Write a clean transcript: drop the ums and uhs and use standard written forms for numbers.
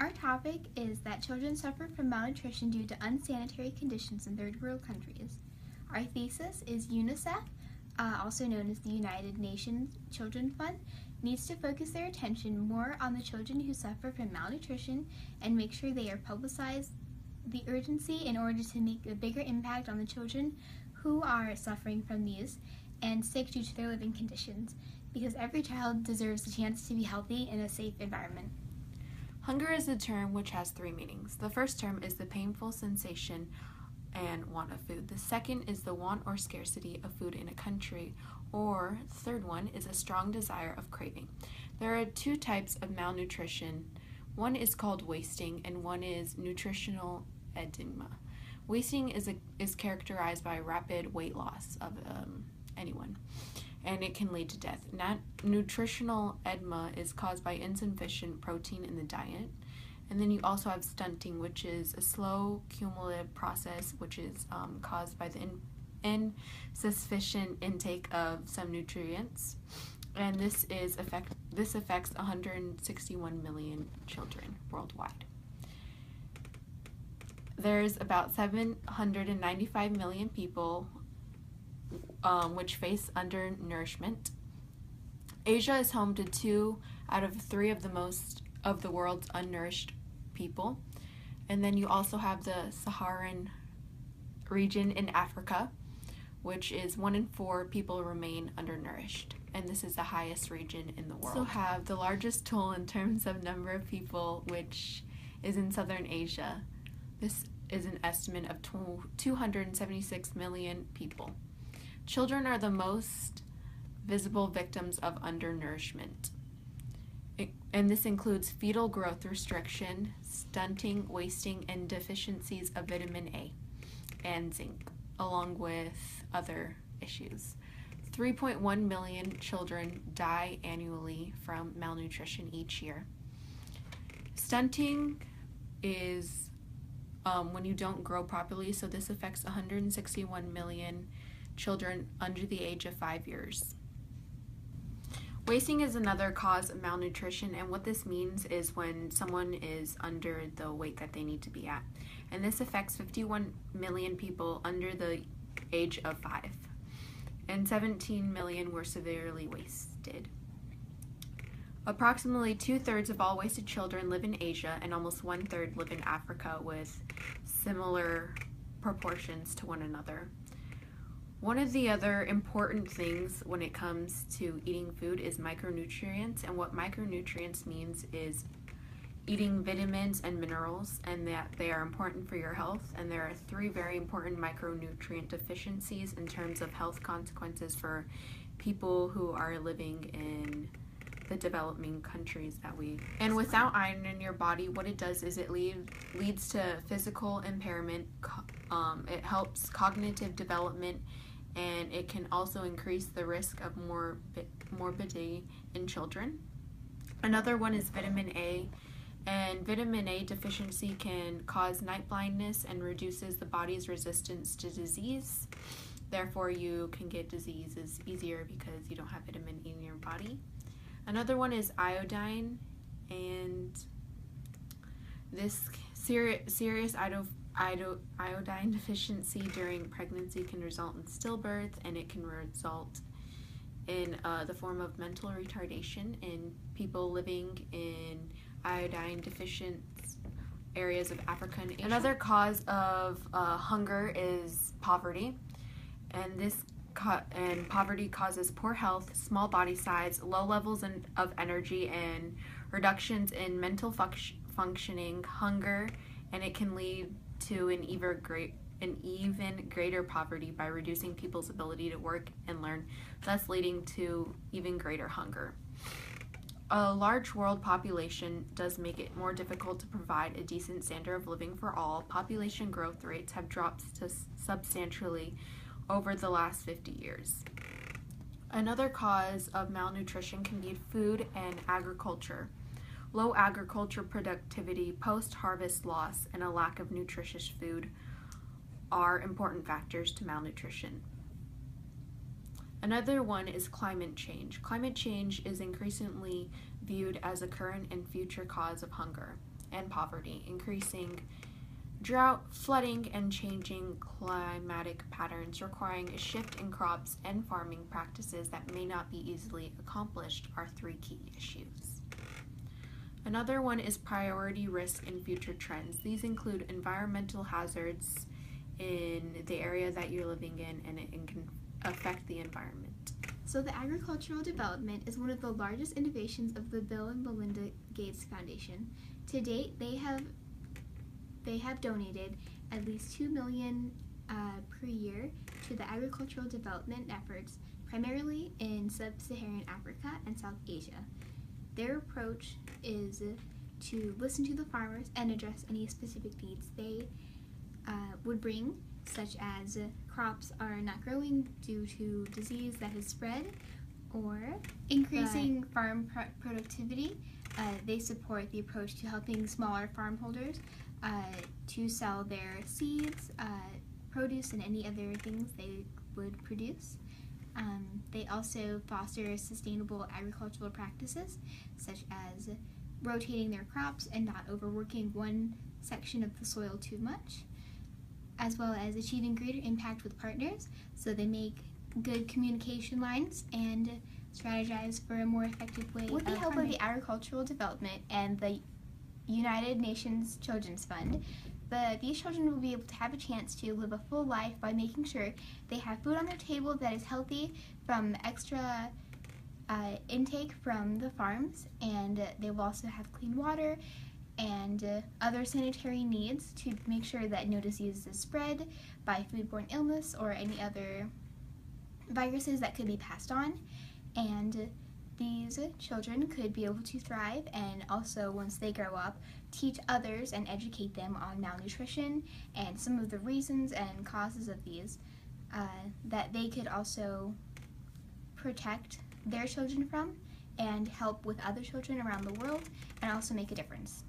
Our topic is that children suffer from malnutrition due to unsanitary conditions in third world countries. Our thesis is UNICEF, also known as the United Nations Children Fund, needs to focus their attention more on the children who suffer from malnutrition and make sure they are publicized the urgency in order to make a bigger impact on the children who are suffering from these and sick due to their living conditions, because every child deserves a chance to be healthy in a safe environment. Hunger is a term which has three meanings. The first term is the painful sensation and want of food. The second is the want or scarcity of food in a country, or the third one is a strong desire of craving. There are two types of malnutrition. One is called wasting and one is nutritional edema. Wasting is characterized by rapid weight loss of anyone, and it can lead to death. Nutritional edema is caused by insufficient protein in the diet. And then you also have stunting, which is a slow cumulative process which is caused by the insufficient intake of some nutrients. And this affects 161 million children worldwide. There's about 795 million people which face undernourishment. Asia is home to 2 out of 3 of the world's unnourished people. And then you also have the Saharan region in Africa, which is 1 in 4 people remain undernourished. And this is the highest region in the world. We also have the largest toll in terms of number of people, which is in Southern Asia. This is an estimate of 276 million people. Children are the most visible victims of undernourishment. And this includes fetal growth restriction, stunting, wasting, and deficiencies of vitamin A and zinc, along with other issues. 3.1 million children die annually from malnutrition each year. Stunting is when you don't grow properly, so this affects 161 million children under the age of 5 years. Wasting is another cause of malnutrition, and what this means is when someone is under the weight that they need to be at. And this affects 51 million people under the age of 5, and 17 million were severely wasted. Approximately 2/3 of all wasted children live in Asia, and almost 1/3 live in Africa, with similar proportions to one another. One of the other important things when it comes to eating food is micronutrients, and what micronutrients means is eating vitamins and minerals, and that they are important for your health. And there are 3 very important micronutrient deficiencies in terms of health consequences for people who are living in the developing countries that we. And without iron in your body, what it does is it leads to physical impairment. It helps cognitive development, and it can also increase the risk of morbidity in children. Another one is vitamin A, and vitamin A deficiency can cause night blindness and reduces the body's resistance to disease. Therefore, you can get diseases easier because you don't have vitamin E in your body. Another one is iodine, and this serious iodine deficiency during pregnancy can result in stillbirth, and it can result in the form of mental retardation in people living in iodine deficient areas of Africa and Asia. Another cause of hunger is poverty, and poverty causes poor health, small body size, low levels of energy, and reductions in mental functioning, hunger, and it can lead to an even greater poverty by reducing people's ability to work and learn, thus leading to even greater hunger. A large world population does make it more difficult to provide a decent standard of living for all. Population growth rates have dropped substantially over the last 50 years. Another cause of malnutrition can be food and agriculture. Low agriculture productivity, post-harvest loss, and a lack of nutritious food are important factors to malnutrition. Another one is climate change. Climate change is increasingly viewed as a current and future cause of hunger. and poverty, increasing drought, flooding, and changing climatic patterns requiring a shift in crops and farming practices that may not be easily accomplished are three key issues. Another one is priority risk and future trends. These include environmental hazards in the area that you're living in, and it can affect the environment. So the agricultural development is one of the largest innovations of the Bill and Melinda Gates Foundation. To date, they have donated at least $2 million per year to the agricultural development efforts, primarily in sub-Saharan Africa and South Asia. Their approach is to listen to the farmers and address any specific needs they would bring, such as crops are not growing due to disease that has spread, or increasing farm productivity. They support the approach to helping smaller farm holders to sell their seeds, produce, and any other things they would produce. They also foster sustainable agricultural practices, such as rotating their crops and not overworking one section of the soil too much, as well as achieving greater impact with partners. So they make good communication lines and strategize for a more effective way With the help farming. of the agricultural development and the United Nations Children's Fund, these children will be able to have a chance to live a full life by making sure they have food on their table that is healthy from extra intake from the farms, and they will also have clean water and other sanitary needs to make sure that no disease is spread by foodborne illness or any other viruses that could be passed on. And these children could be able to thrive and also, once they grow up, teach others and educate them on malnutrition and some of the reasons and causes of these, that they could also protect their children from and help with other children around the world and also make a difference.